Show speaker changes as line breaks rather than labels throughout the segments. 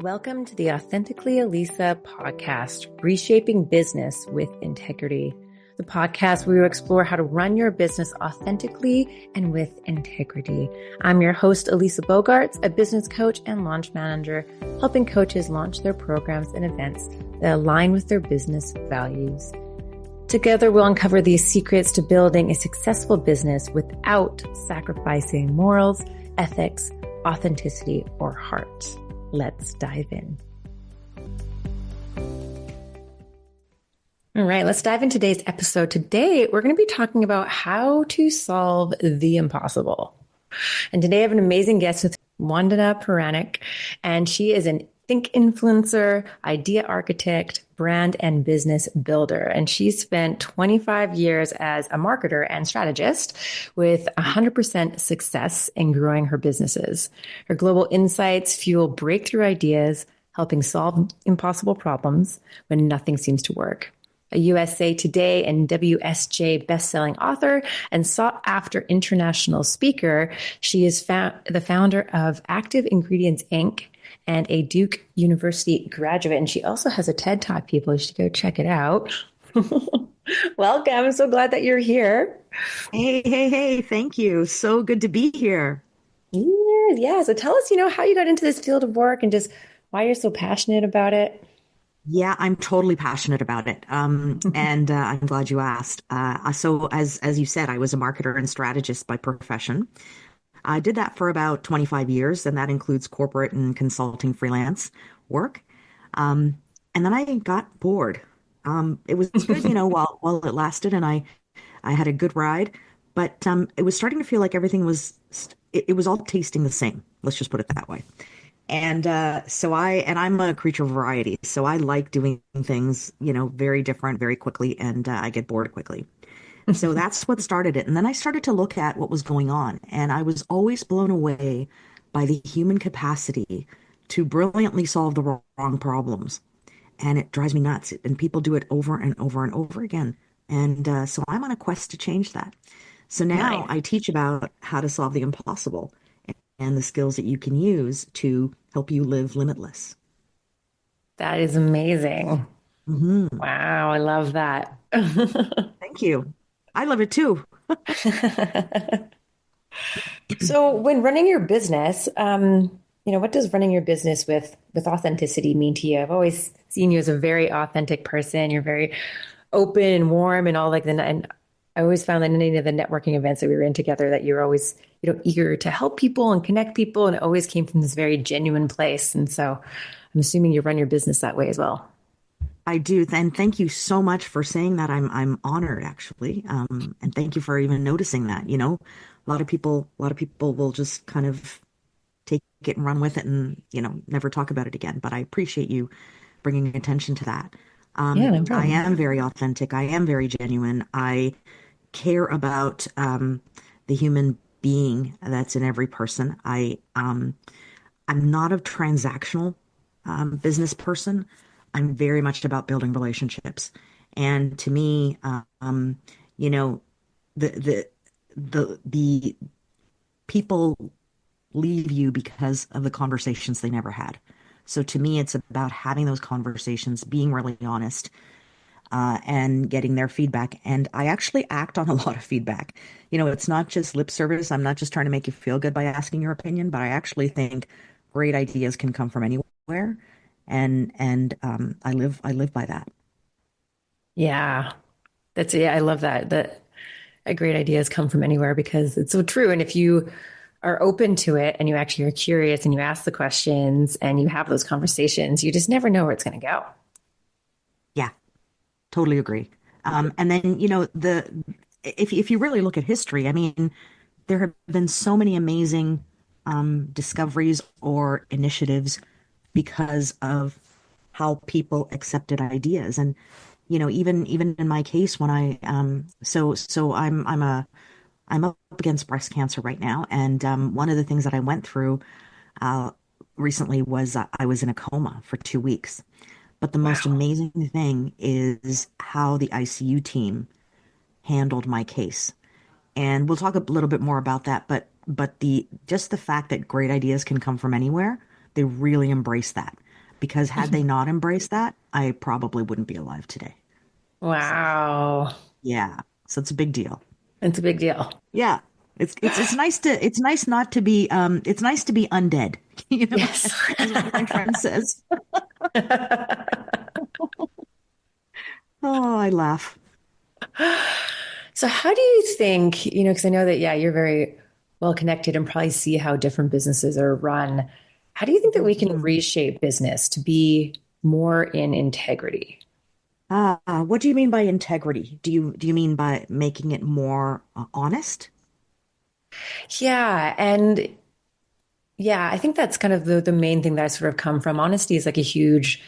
Welcome to the Authentically Elisa podcast, Reshaping Business with Integrity, the podcast where we explore how to run your business authentically and with integrity. I'm your host, Elisa Bogarts, a business coach and launch manager, helping coaches launch their programs and events that align with their business values. Together, we'll uncover the secrets to building a successful business without sacrificing morals, ethics, authenticity, or heart. Let's dive in. All right, let's dive into today's episode. Today, we're going to be talking about how to solve the impossible. And today I have an amazing guest with Vandana Puranik, and she is an think influencer, idea architect, brand and business builder. And she spent 25 years as a marketer and strategist with 100% success in growing her businesses. Her global insights fuel breakthrough ideas, helping solve impossible problems when nothing seems to work. A USA Today and WSJ bestselling author and sought after international speaker, she is the founder of Active Ingredients Inc. and a Duke University graduate. And she also has a TED Talk, people. You should go check it out. Welcome. I'm so glad that you're here.
Hey. Thank you. So good to be here.
Yeah. So tell us, how you got into this field of work and just why you're so passionate about it.
Yeah, I'm totally passionate about it. And I'm glad you asked. So as you said, I was a marketer and strategist by profession. I did that for about 25 years, and that includes corporate and consulting freelance work. And then I got bored. It was good, while it lasted, and I had a good ride. But it was starting to feel like everything it was all tasting the same. Let's just put it that way. And I'm a creature of variety. So I like doing things, very different, very quickly, and I get bored quickly. So that's what started it. And then I started to look at what was going on. And I was always blown away by the human capacity to brilliantly solve the wrong problems. And it drives me nuts. And people do it over and over and over again. And so I'm on a quest to change that. So now I teach about how to solve the impossible and the skills that you can use to help you live limitless.
That is amazing.
Mm-hmm.
Wow, I love that.
Thank you. I love it too.
So when running your business, what does running your business with authenticity mean to you? I've always seen you as a very authentic person. You're very open and warm and all and I always found that in any of the networking events that we were in together that you're always, eager to help people and connect people. And it always came from this very genuine place. And so I'm assuming you run your business that way as well.
I do. And thank you so much for saying that. I'm honored, actually. And thank you for even noticing that. A lot of people will just kind of take it and run with it and, never talk about it again. But I appreciate you bringing attention to that.
Yeah, no problem.
I am very authentic. I am very genuine. I care about the human being that's in every person. I'm not a transactional business person. I'm very much about building relationships. And to me, the people leave you because of the conversations they never had. So to me, it's about having those conversations, being really honest, and getting their feedback. And I actually act on a lot of feedback. It's not just lip service. I'm not just trying to make you feel good by asking your opinion, but I actually think great ideas can come from anywhere. And I live by that.
Yeah, I love that. That great ideas come from anywhere because it's so true. And if you are open to it and you actually are curious and you ask the questions and you have those conversations, you just never know where it's going to go.
Yeah, totally agree. And then, if you really look at history, I mean, there have been so many amazing discoveries or initiatives because of how people accepted ideas. And, even in my case, when I'm up against breast cancer right now. And one of the things that I went through recently was I was in a coma for 2 weeks. But the most amazing thing is how the ICU team handled my case. And we'll talk a little bit more about that. But the fact that great ideas can come from anywhere, they really embrace that. because had they not embraced that, I probably wouldn't be alive today. So
Wow.
yeah, so it's a big deal.
It's a big deal.
Yeah. It's nice to it's nice not to be it's nice to be undead, you know,
Yes.
as one of my friends says. Oh, I laugh.
So how do you think, because I know that, yeah, you're very well connected and probably see how different businesses are run. How do you think that we can
Mhm.
reshape business to be more in integrity?
What do you mean by integrity? Do you mean by making it more honest?
Yeah. And yeah, I think that's kind of the main thing that I sort of come from. Honesty is like a huge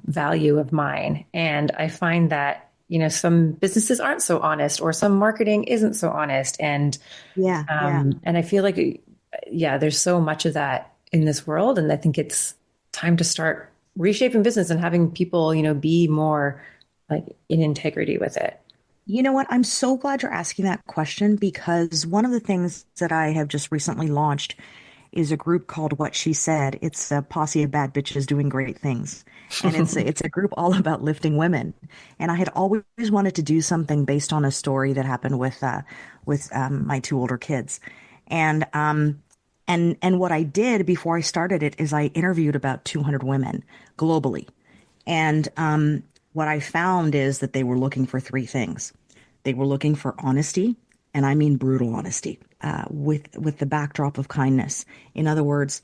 value of mine. And I find that, some businesses aren't so honest or some marketing isn't so honest.
Yeah, yeah.
And I feel like, yeah, there's so much of that in this world. And I think it's time to start reshaping business and having people, be more like in integrity with it.
You know what? I'm so glad you're asking that question because one of the things that I have just recently launched is a group called What She Said. It's a posse of bad bitches doing great things. And it's a group all about lifting women. And I had always wanted to do something based on a story that happened with my two older kids. And and what I did before I started it is I interviewed about 200 women globally. And what I found is that they were looking for three things. They were looking for honesty, and I mean brutal honesty, with the backdrop of kindness. In other words,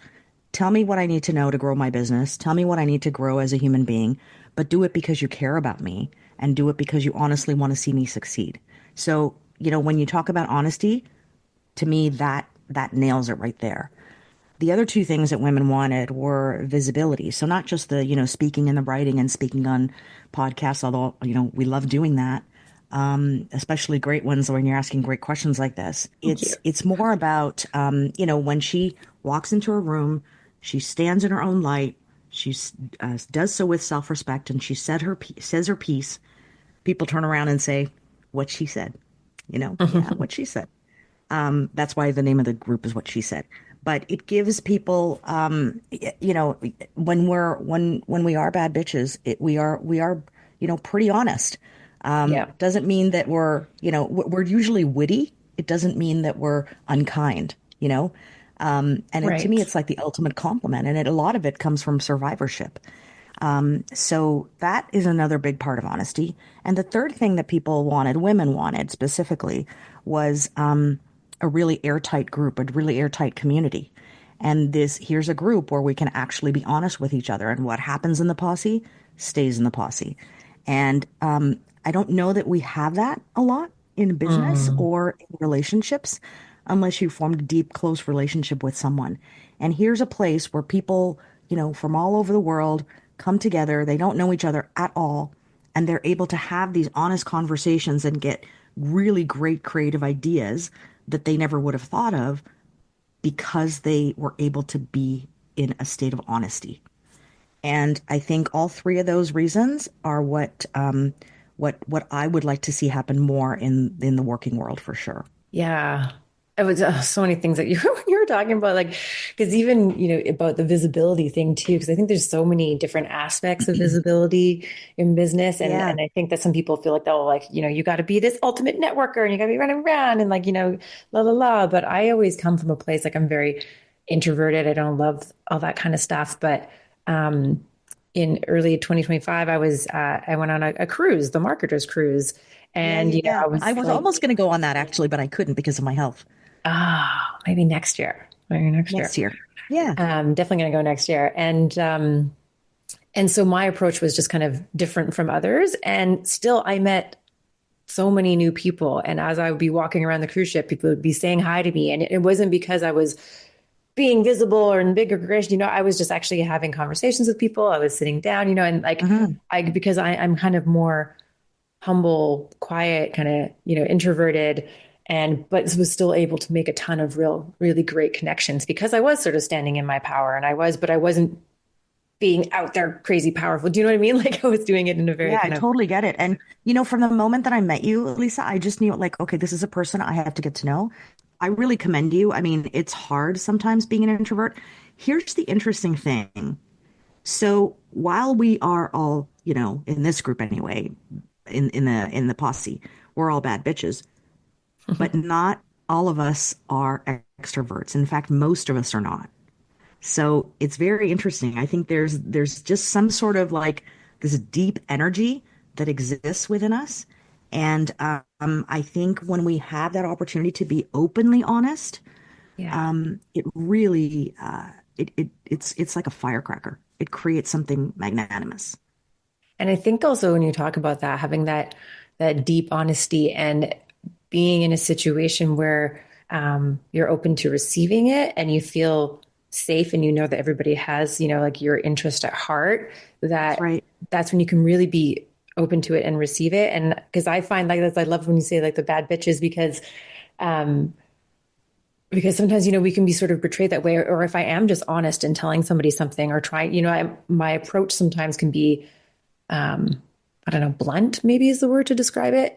tell me what I need to know to grow my business. Tell me what I need to grow as a human being, but do it because you care about me and do it because you honestly want to see me succeed. So, when you talk about honesty, to me, that nails it right there. The other two things that women wanted were visibility. So not just the, speaking and the writing and speaking on podcasts, although, we love doing that. Especially great ones when you're asking great questions like this.
Thank you.
It's more about, when she walks into a room, she stands in her own light. She does so with self-respect, and she says her piece. People turn around and say, "What she said," yeah, what she said. That's why the name of the group is What She Said. But it gives people, when we are bad bitches, we are pretty honest.
Yeah.
Doesn't mean that we're usually witty. It doesn't mean that we're unkind, to me,
Right.
it's like the ultimate compliment, and a lot of it comes from survivorship. So that is another big part of honesty. And the third thing that people wanted, women wanted specifically, was a really airtight group, a really airtight community. And here's a group where we can actually be honest with each other. And what happens in the posse stays in the posse. And I don't know that we have that a lot in business
Mm.
or in relationships unless you formed a deep, close relationship with someone. And here's a place where people, from all over the world come together. They don't know each other at all. And they're able to have these honest conversations and get really great creative ideas that they never would have thought of because they were able to be in a state of honesty. And I think all three of those reasons are what I would like to see happen more in the working world for sure.
Yeah. It was so many things that you were talking about, like, because even, about the visibility thing too, because I think there's so many different aspects of visibility in business. And,
Yeah.
and I think that some people feel like, oh, like, you got to be this ultimate networker and you got to be running around and like, la, la, la. But I always come from a place like I'm very introverted. I don't love all that kind of stuff. But, in early 2025, I went on a cruise, the marketers cruise.
Yeah,
And,
yeah.
I
I
was
was
like,
almost going to go on that actually, but I couldn't because of my health.
maybe next year. Maybe next year.
Next year. Yeah.
Definitely going to go next year. And so my approach was just kind of different from others. And still, I met so many new people. And as I would be walking around the cruise ship, people would be saying hi to me. And it wasn't because I was being visible or in bigger gracious, I was just actually having conversations with people. I was sitting down, and like
Mhm.
because I'm kind of more humble, quiet, kind of, introverted, and but was still able to make a ton of really great connections because I was sort of standing in my power and but I wasn't being out there crazy powerful. Do you know what I mean? Like I was doing it in a very
Yeah, I
kind of,
totally get it. And, from the moment that I met you, Lisa, I just knew like, okay, this is a person I have to get to know. I really commend you. I mean, it's hard sometimes being an introvert. Here's the interesting thing. So while we are all, in this group anyway, in the posse, we're all bad bitches, but not all of us are extroverts. In fact, most of us are not. So it's very interesting. I think there's just some sort of like this deep energy that exists within us. And I think when we have that opportunity to be openly honest,
Yeah.
it really it's like a firecracker. It creates something magnanimous.
And I think also when you talk about that, having that deep honesty and being in a situation where you're open to receiving it and you feel safe and you know that everybody has, like your interest at heart,
That's
that
right.
that's when you can really be open to it and receive it. And because I find like this, I love when you say like the bad bitches um, because sometimes, we can be sort of portrayed that way. Or if I am just honest in telling somebody something or trying, my approach sometimes can be I don't know, blunt maybe is the word to describe it.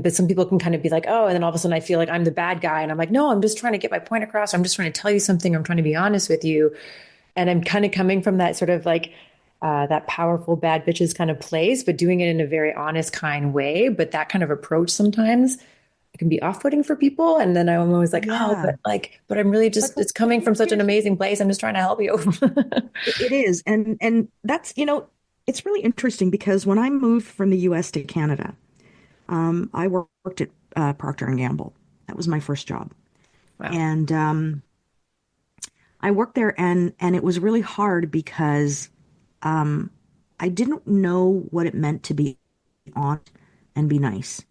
But some people can kind of be like, oh, and then all of a sudden I feel like I'm the bad guy. And I'm like, no, I'm just trying to get my point across. I'm just trying to tell you something. I'm trying to be honest with you. And I'm kind of coming from that sort of like, that powerful bad bitches kind of place, but doing it in a very honest, kind way. But that kind of approach sometimes it can be off-putting for people. And then I'm always like, oh,
Yeah.
but I'm really
But
just, it's coming from such an
here's
amazing place. I'm just trying to help you.
it is. And that's, it's really interesting because when I moved from the US to Canada, I worked at Procter and Gamble. That was my first job.
Wow.
And I worked there and it was really hard because um, I didn't know what it meant to be honest and be nice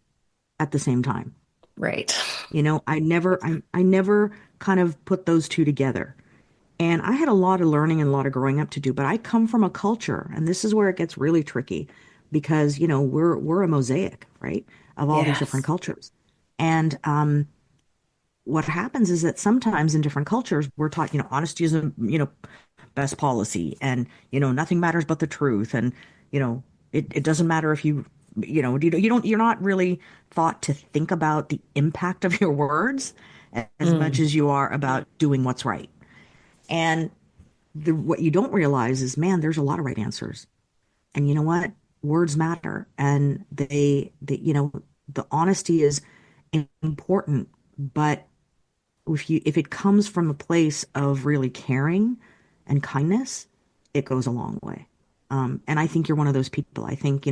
at the same time.
Right.
I never kind of put those two together. And I had a lot of learning and a lot of growing up to do, but I come from a culture, and this is where it gets really tricky because, we're a mosaic, right, of all these different
Yes.
cultures. And what happens is that sometimes in different cultures, we're taught, honesty is the, best policy, and, nothing matters but the truth. And, it doesn't matter if you're not really thought to think about the impact of your words as much
Mm.
as you are about doing what's right. And what you don't realize is, man, there's a lot of right answers. And you know what? Words matter. And the honesty is important. But if it comes from a place of really caring and kindness, it goes a long way. And I think you're one of those people. I think,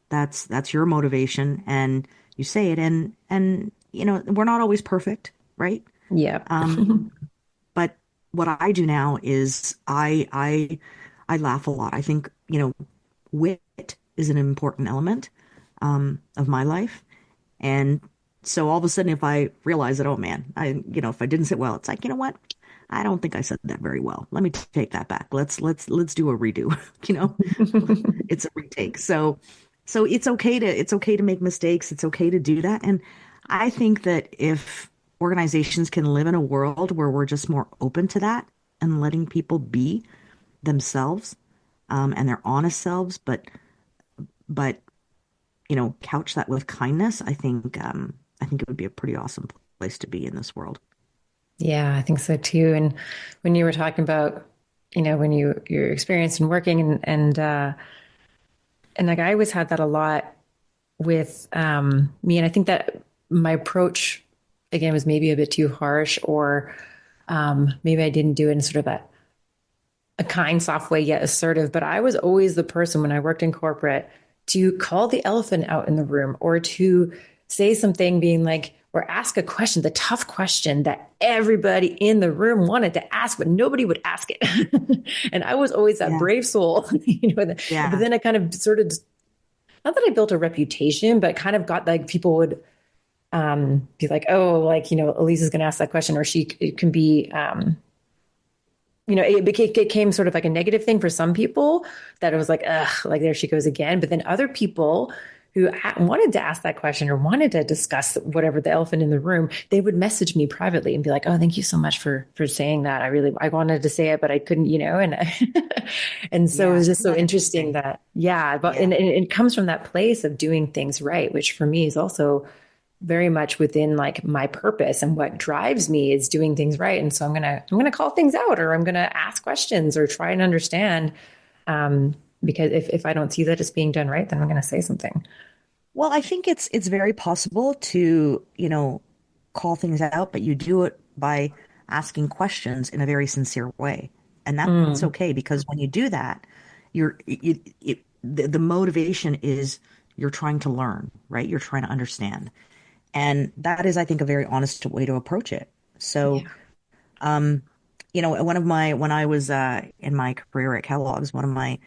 that's your motivation and you say it and we're not always perfect, right?
Yeah.
But what I do now is I laugh a lot. I think, wit is an important element of my life. And so all of a sudden, if I realize that, oh man, if I didn't sit well, it's like, you know what? I don't think I said that very well. Let me take that back. Let's do a redo. You know, it's a retake. So it's okay to make mistakes. It's okay to do that. And I think that if organizations can live in a world where we're just more open to that and letting people be themselves, and their honest selves, but couch that with kindness, I think it would be a pretty awesome place to be in this world.
Yeah, I think so too. And when you were talking about, when your experience in working and like I always had that a lot with me. And I think that my approach again was maybe a bit too harsh or maybe I didn't do it in sort of a kind, soft way, yet assertive. But I was always the person when I worked in corporate to call the elephant out in the room or to say something being like, or ask a question, the tough question that everybody in the room wanted to ask, but nobody would ask it. And I was always that
Yeah,
brave soul, but
yeah,
then I kind of sort of, not that I built a reputation, but kind of got like people would be like, oh, like, Elisa's going to ask that question, or it can be, it became sort of like a negative thing for some people that it was like, ugh, like there she goes again. But then other people who wanted to ask that question or wanted to discuss whatever the elephant in the room, they would message me privately and be like, oh, thank you so much for saying that. I wanted to say it, but I couldn't, and and so it
yeah.
was just
Isn't
so
that
interesting
interesting?
that, yeah, but
Yeah,
and it comes from that place of doing things right, which for me is also very much within like my purpose, and what drives me is doing things right. And so I'm gonna call things out, or I'm gonna ask questions or try and understand. Because if I don't see that it's being done right, then I'm gonna say something.
Well, I think it's very possible to, call things out, but you do it by asking questions in a very sincere way. And that's
Mm,
okay because when you do that, the motivation is you're trying to learn, right? You're trying to understand. And that is, I think, a very honest way to approach it. So,
yeah.
um, when I was in my career at Kellogg's, one of my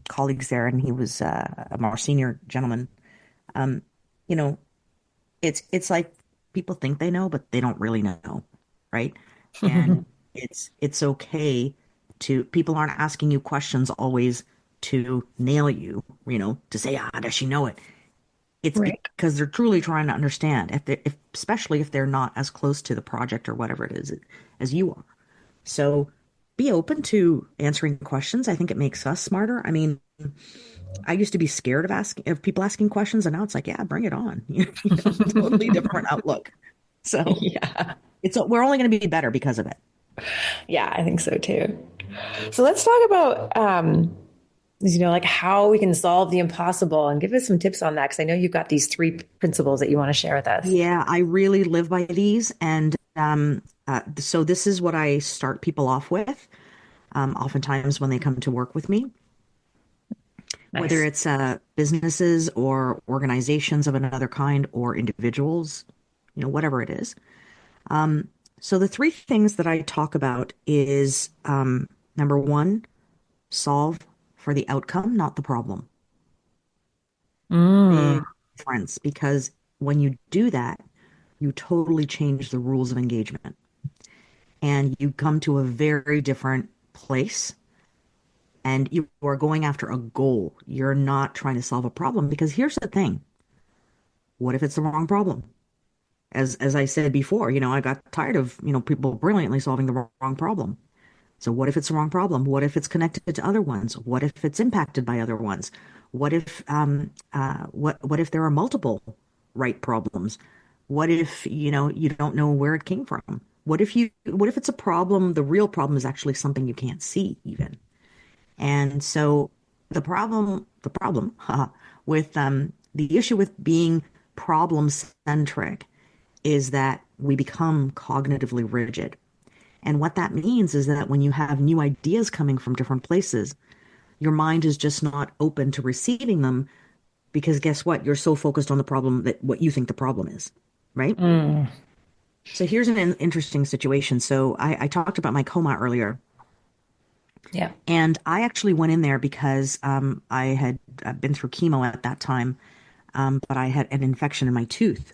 colleagues there, and he was a more senior gentleman, um, you know, it's like people think they know, but they don't really know, right? And it's okay to people aren't asking you questions always to nail you, to say, does she know it? It's
Right.
because they're truly trying to understand, especially if they're not as close to the project or whatever it is as you are. So be open to answering questions. I think it makes us smarter. I mean, I used to be scared of people asking questions, and now it's like, yeah, bring it on. Totally different outlook. So
Yeah.
we're only going to be better because of it.
Yeah, I think so too. So let's talk about like how we can solve the impossible, and give us some tips on that, because I know you've got these three principles that you want to share with us.
Yeah, I really live by these, and so this is what I start people off with. Oftentimes when they come to work with me, whether
Nice.
it's businesses or organizations of another kind or individuals, whatever it is. So the three things that I talk about is number one, solve for the outcome, not the problem.
Mm,
Big difference because when you do that, you totally change the rules of engagement and you come to a very different place and you are going after a goal. You're not trying to solve a problem because here's the thing. What if it's the wrong problem? As I said before, I got tired of, people brilliantly solving the wrong problem. So what if it's the wrong problem? What if it's connected to other ones? What if it's impacted by other ones? What if there are multiple right problems? What if, you don't know where it came from? What if it's a problem, the real problem is actually something you can't see even. And so the problem with the issue with being problem centric is that we become cognitively rigid. And what that means is that when you have new ideas coming from different places, your mind is just not open to receiving them because guess what? You're so focused on the problem that what you think the problem is, right?
mm,
So here's an interesting situation. So I talked about my coma earlier,
yeah.
and I actually went in there because I had been through chemo at that time, but I had an infection in my tooth.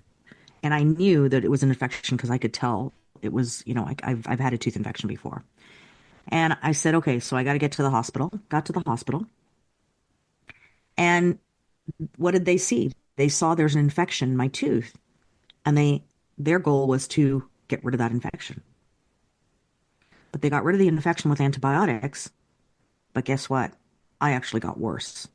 And I knew that it was an infection because I could tell it was, I've had a tooth infection before. And I said, okay, so I got to get to the hospital. Got to the hospital. And what did they see? They saw there's an infection in my tooth. And their goal was to get rid of that infection. But they got rid of the infection with antibiotics. But guess what? I actually got worse.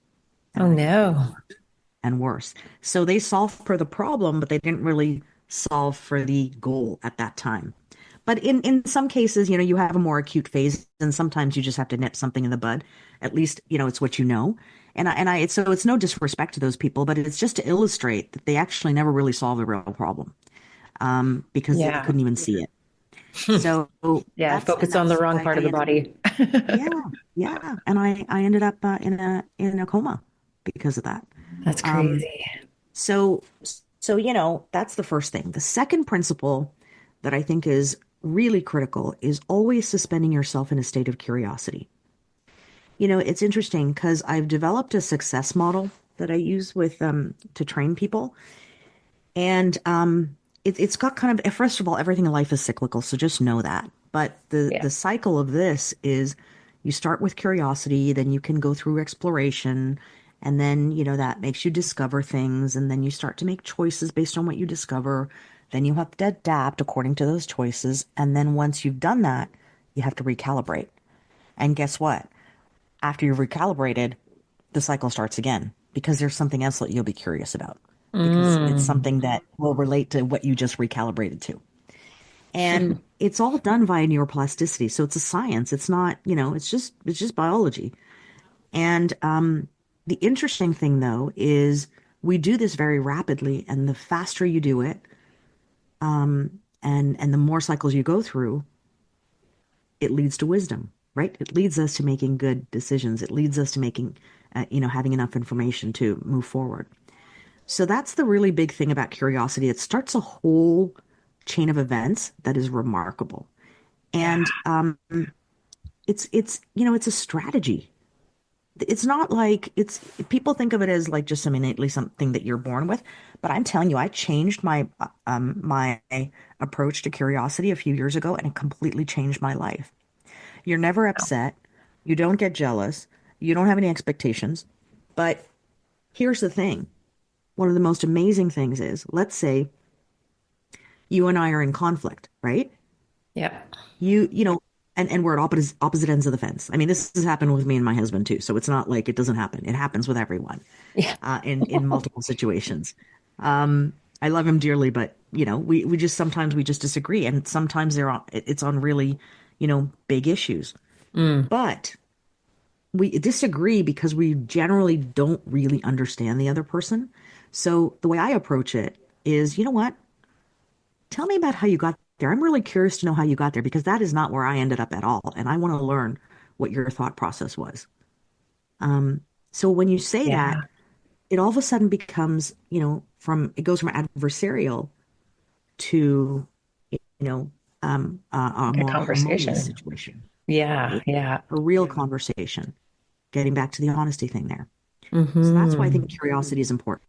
And
Oh
I got
no.
worse and worse. So they solved for the problem, but they didn't really solve for the goal at that time. But in some cases, you have a more acute phase, and sometimes you just have to nip something in the bud. At least, it's what you know. So it's no disrespect to those people, but it's just to illustrate that they actually never really solved the real problem, because they
Yeah.
couldn't even see it. So
Yeah. Focus on the
that's
wrong
why
part
I
of the
ended,
body.
yeah, yeah, and I ended up in a coma because of that.
That's
Um,
crazy.
so, that's the first thing. The second principle that I think is really critical is always suspending yourself in a state of curiosity. It's interesting because I've developed a success model that I use with to train people, and it's got kind of first of all, everything in life is cyclical, so just know that. But the
Yeah.
the cycle of this is you start with curiosity, then you can go through exploration, and then that makes you discover things, and then you start to make choices based on what you discover. Then you have to adapt according to those choices, and then once you've done that, you have to recalibrate. And guess what? After you've recalibrated, the cycle starts again because there's something else that you'll be curious about. because it's
Mm.
something that will relate to what you just recalibrated to.
Hmm.
And it's all done via neuroplasticity. So it's a science. It's not, it's just biology. And the interesting thing though is we do this very rapidly, and the faster you do it, and the more cycles you go through, it leads to wisdom, right? It leads us to making good decisions. It leads us to making, having enough information to move forward. So that's the really big thing about curiosity. It starts a whole chain of events that is remarkable.
Yeah.
And it's a strategy. It's not like it's people think of it as like just some innately something that you're born with, but I'm telling you, I changed my approach to curiosity a few years ago, and it completely changed my life. You're never upset, you don't get jealous, you don't have any expectations. But here's the thing. One of the most amazing things is, let's say you and I are in conflict, right?
Yep.
You know, and we're at opposite ends of the fence. I mean, this has happened with me and my husband too, so it's not like it doesn't happen. It happens with everyone,
Yeah.
in multiple situations. I love him dearly, but we just sometimes we just disagree, and sometimes it's on really, big issues.
Mm.
But we disagree because we generally don't really understand the other person. So the way I approach it is, you know what? Tell me about how you got there. I'm really curious to know how you got there because that is not where I ended up at all. And I want to learn what your thought process was. So when you say that,
Yeah.
it all of a sudden becomes, it goes from adversarial to, a
Like a
more harmonious
conversation.
situation,
Yeah.
right?
Yeah.
A real conversation, getting back to the honesty thing there. So that's why I think
Hmm.
curiosity is important.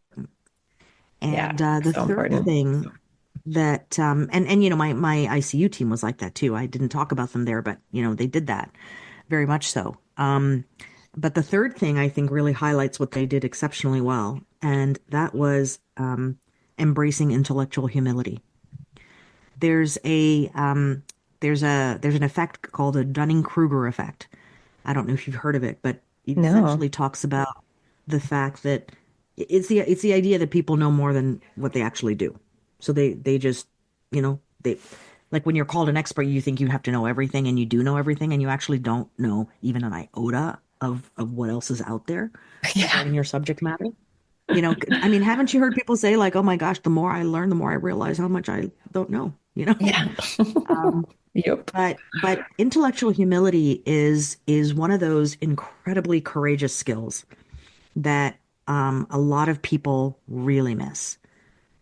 Yeah.
And the
So
third
important.
thing that and my ICU team was like that too. I didn't talk about them there, but they did that very much so. But the third thing I think really highlights what they did exceptionally well, and that was embracing intellectual humility. There's a there's an effect called the Dunning-Kruger effect. I don't know if you've heard of it, but it
No.
essentially talks about the fact that it's the idea that people know more than what they actually do. So they just, they like when you're called an expert, you think you have to know everything, and you do know everything, and you actually don't know even an iota of what else is out there
Yeah.
regarding your subject matter. I mean, haven't you heard people say like, "Oh my gosh, the more I learn, the more I realize how much I don't know," you know?
Yeah.
Um,
Yep.
but intellectual humility is one of those incredibly courageous skills that a lot of people really miss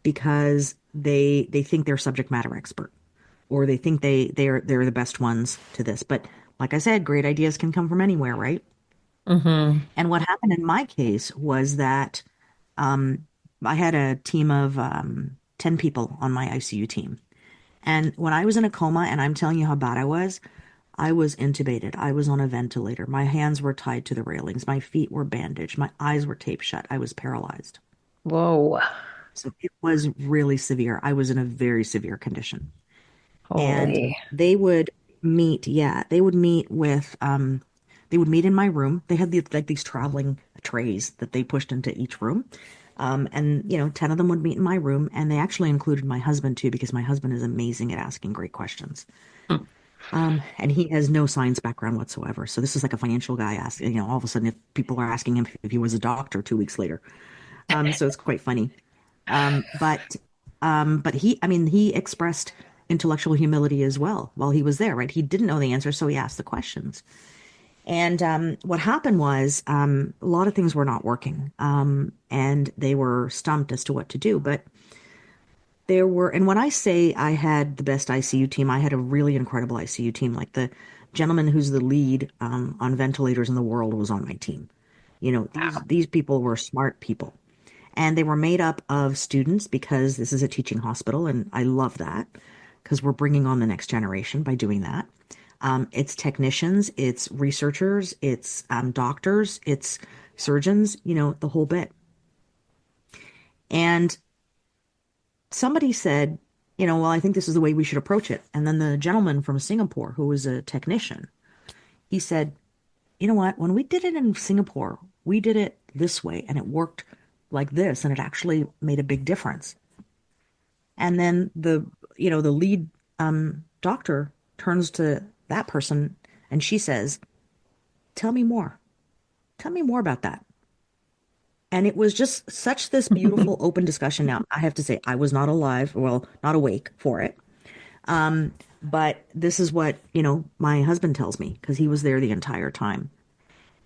because they think they're subject matter expert, or they think they're the best ones to this. But like I said, great ideas can come from anywhere, right?
Hmm.
And what happened in my case was that um, I had a team of 10 people on my ICU team. And when I was in a coma, and I'm telling you how bad I was intubated. I was on a ventilator. My hands were tied to the railings. My feet were bandaged. My eyes were taped shut. I was paralyzed.
Whoa.
So it was really severe. I was in a very severe condition. And
Holy.
they would they would meet they would meet in my room. They had these traveling trays that they pushed into each room. And 10 of them would meet in my room, and they actually included my husband too, because my husband is amazing at asking great questions.
Hmm.
And he has no science background whatsoever. So this is like a financial guy asking, all of a sudden if people are asking him if he was a doctor 2 weeks later. So it's quite funny. But I mean, he expressed intellectual humility as well while he was there, right? He didn't know the answer, so he asked the questions. And what happened was a lot of things were not working, and they were stumped as to what to do. But and when I say I had the best ICU team, I had a really incredible ICU team. Like the gentleman who's the lead on ventilators in the world was on my team.
Wow.
These people were smart people. And they were made up of students because this is a teaching hospital, and I love that because we're bringing on the next generation by doing that. It's technicians, it's researchers, it's doctors, it's surgeons, the whole bit. And somebody said, well, I think this is the way we should approach it. And then the gentleman from Singapore, who was a technician, he said, you know what? When we did it in Singapore, we did it this way and it worked like this, and it actually made a big difference. And then the lead doctor turns to that person and she says, tell me more. Tell me more about that. And it was just such this beautiful open discussion. Now, I have to say, I was not alive, well, not awake for it. But this is what, my husband tells me because he was there the entire time.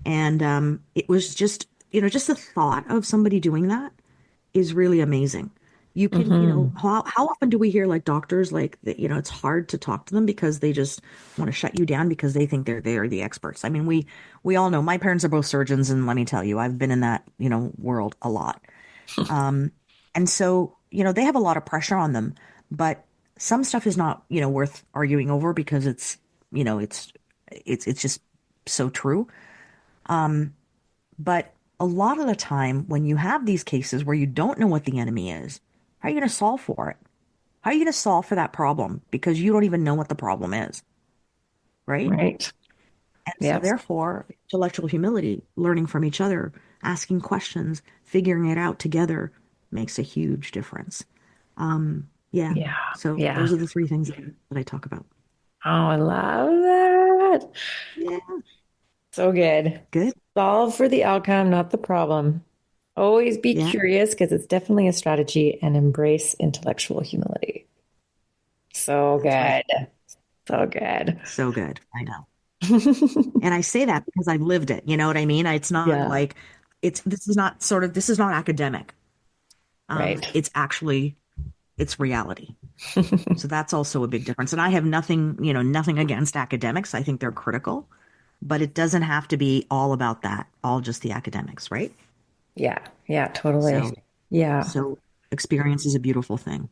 And it was just, just the thought of somebody doing that is really amazing. You can,
Hmm.
how often do we hear like doctors like, it's hard to talk to them because they just want to shut you down because they think they're the experts. I mean, we all know my parents are both surgeons, and let me tell you, I've been in that, world a lot. Um, and so, they have a lot of pressure on them, but some stuff is not, worth arguing over because you know, it's it's just so true. But a lot of the time, when you have these cases where you don't know what the enemy is, how are you going to solve for it? How are you going to solve for that problem? Because you don't even know what the problem is, right?
Right.
And so,
Yep.
therefore, intellectual humility, learning from each other, asking questions, figuring it out together makes a huge difference. Yeah.
Yeah.
So,
Yeah.
those are the three things that I talk about.
Oh, I love that.
Yeah.
So good.
Good.
Solve for the outcome, not the problem. Always be
Yeah.
curious because it's definitely a strategy and embrace intellectual humility. So
That's right.
good. So good.
So good. I know. And I say that because I've lived it. You know what I mean? It's not
Yeah.
like this is not academic.
Right.
It's actually it's reality. So that's also a big difference. And I have nothing, nothing against academics. I think they're critical, but it doesn't have to be all about that, all just the academics, right?
Yeah. Yeah, totally.
So
Yeah.
so experience is a beautiful thing.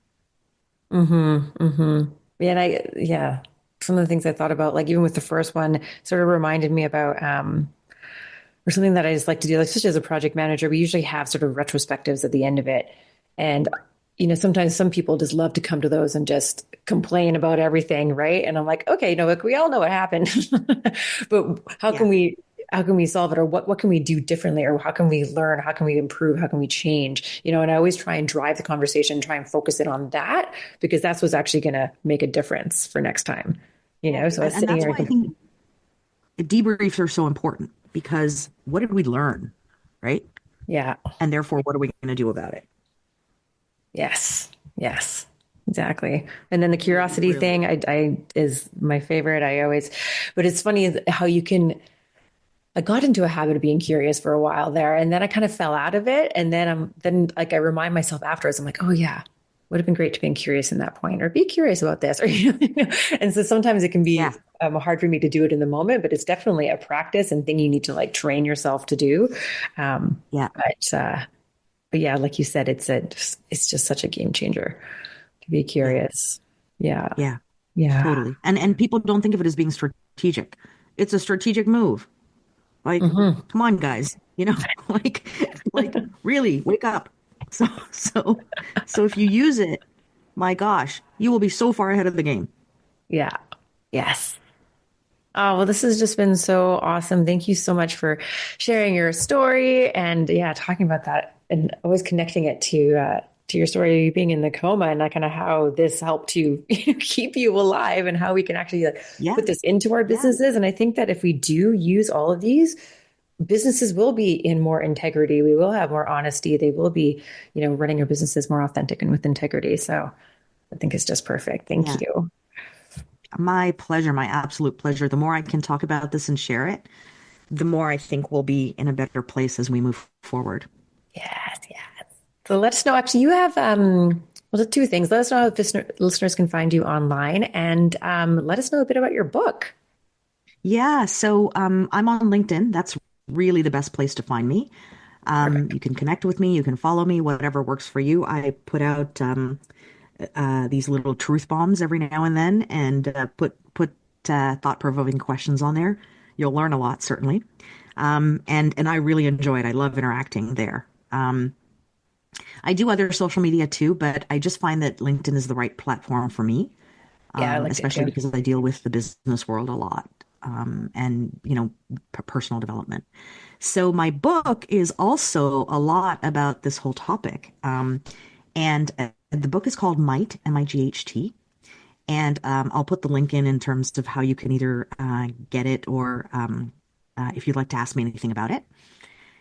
Mm-hmm. Mm-hmm. Yeah, and yeah. Some of the things I thought about, like even with the first one, sort of reminded me about or something that I just like to do, like especially as a project manager, we usually have sort of retrospectives at the end of it. And, sometimes some people just love to come to those and just complain about everything, right? And I'm like, okay, look, we all know what happened. But
Yeah.
how can we solve it, or what can we do differently, or how can we learn, how can we improve, how can we change, and I always try and drive the conversation, try and focus it on that, because that's what's actually going to make a difference for next time.
Yeah.
So I was
And
sitting
that's
here
why I think debriefs are so important because what did we learn, right?
yeah.
And therefore, what are we going to do about it?
Yes. Yes. Exactly. And then the
Really,
curiosity
really.
thing, I is my favorite. But it's funny how I got into a habit of being curious for a while there, and then I kind of fell out of it. And then then like I remind myself afterwards, I'm like, oh yeah, would have been great to be curious in that point, or be curious about this, or and so sometimes it can
Yeah.
be hard for me to do it in the moment, but it's definitely a practice and thing you need to like train yourself to do. Um,
Yeah.
but yeah, like you said, it's just such a game changer to be
Yeah.
curious. Yeah.
Yeah.
Yeah.
Totally. And people don't think of it as being strategic. It's a strategic move. Like,
Hmm.
come on, guys. Like really wake up. So so so if you use it, my gosh, you will be so far ahead of the game.
Yeah. Yes. Oh, well, this has just been so awesome. Thank you so much for sharing your story and yeah, talking about that and always connecting it to your story being in the coma and kind of how this helped to keep you alive and how we can actually like
Yeah.
put this into our
Yeah.
businesses. And I think that if we do use all of these, businesses will be in more integrity. We will have more honesty. They will be, running our businesses more authentic and with integrity. So I think it's just perfect. Thank
Yeah.
you.
My pleasure, my absolute pleasure. The more I can talk about this and share it, the more I think we'll be in a better place as we move forward.
Yes, yes. So let us know. Actually, you have well, the two things. Let us know how listeners can find you online, and let us know a bit about your book.
Yeah, so I'm on LinkedIn. That's really the best place to find me.
Perfect.
You can connect with me, you can follow me, whatever works for you. I put out these little truth bombs every now and then, and put thought-provoking questions on there. You'll learn a lot, certainly. And I really enjoy it. I love interacting there. I do other social media too, but I just find that LinkedIn is the right platform for me,
Yeah, I liked it
especially
too.
because I deal with the business world a lot. and, personal development. So my book is also a lot about this whole topic. And the book is called Might, M-I-G-H-T. And I'll put the link in terms of how you can either get it or if you'd like to ask me anything about it.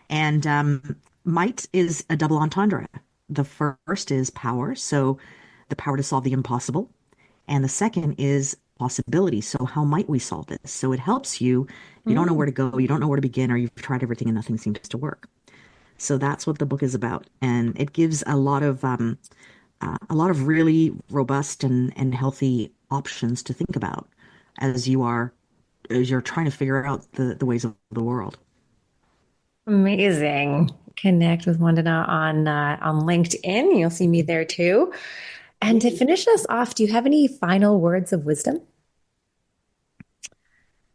And might is a double entendre. The first is power, so the power to solve the impossible. And the second is possibility. So how might we solve this? So it helps you. You don't know where to go, you don't know where to begin, or you've tried everything and nothing seems to work. So that's what the book is about. And it gives a lot of really robust and healthy options to think about as you're trying to figure out the ways of the world.
Amazing. Connect with Vandana on LinkedIn. You'll see me there too. And to finish us off, do you have any final words of wisdom?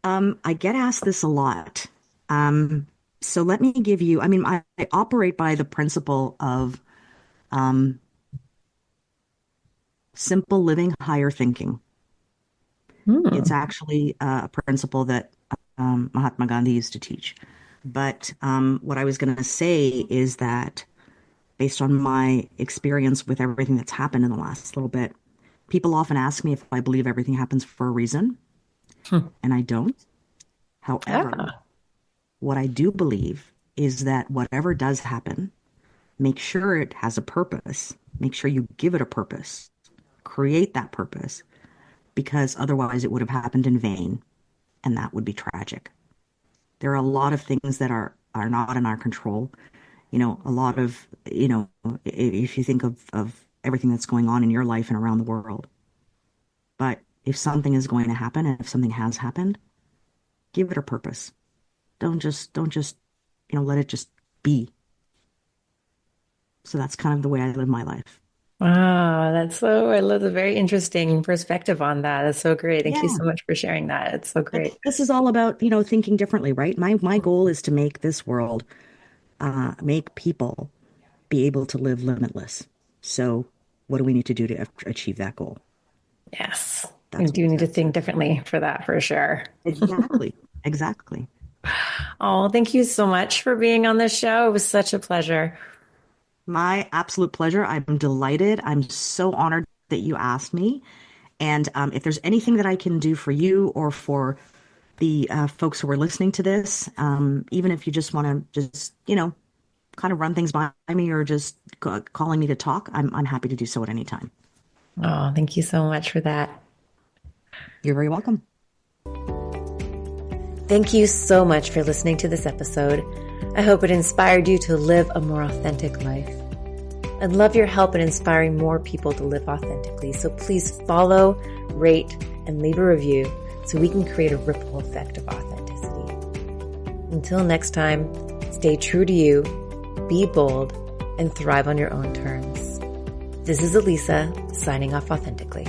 I get asked this a lot. So let me give you, I operate by the principle of simple living, higher thinking. It's actually a principle that Mahatma Gandhi used to teach. But what I was going to say is that based on my experience with everything that's happened in the last little bit, people often ask me if I believe everything happens for a reason, and I don't. However, what I do believe is that whatever does happen, make sure it has a purpose. Make sure you give it a purpose. Create that purpose, because otherwise it would have happened in vain, and that would be tragic. There are a lot of things that are not in our control. A lot of, if you think of everything that's going on in your life and around the world. But if something is going to happen, and if something has happened, give it a purpose. Don't just, let it just be. So that's kind of the way I live my life.
Wow, I love the very interesting perspective on that. That's so great. Thank you so much for sharing that. It's so great.
This is all about, thinking differently, right? My goal is to make this world, make people be able to live limitless. So what do we need to do to achieve that goal?
Yes, we do need to think differently for that, for sure.
Exactly.
Oh, thank you so much for being on the show. It was such a pleasure.
My absolute pleasure. I'm delighted. I'm so honored that you asked me. And if there's anything that I can do for you or for the folks who are listening to this, even if you just want to kind of run things by me or just calling me to talk, I'm happy to do so at any time.
Oh, thank you so much for that.
You're very welcome.
Thank you so much for listening to this episode. I hope it inspired you to live a more authentic life. I'd love your help in inspiring more people to live authentically. So please follow, rate, and leave a review so we can create a ripple effect of authenticity. Until next time, stay true to you, be bold, and thrive on your own terms. This is Elisa, signing off authentically.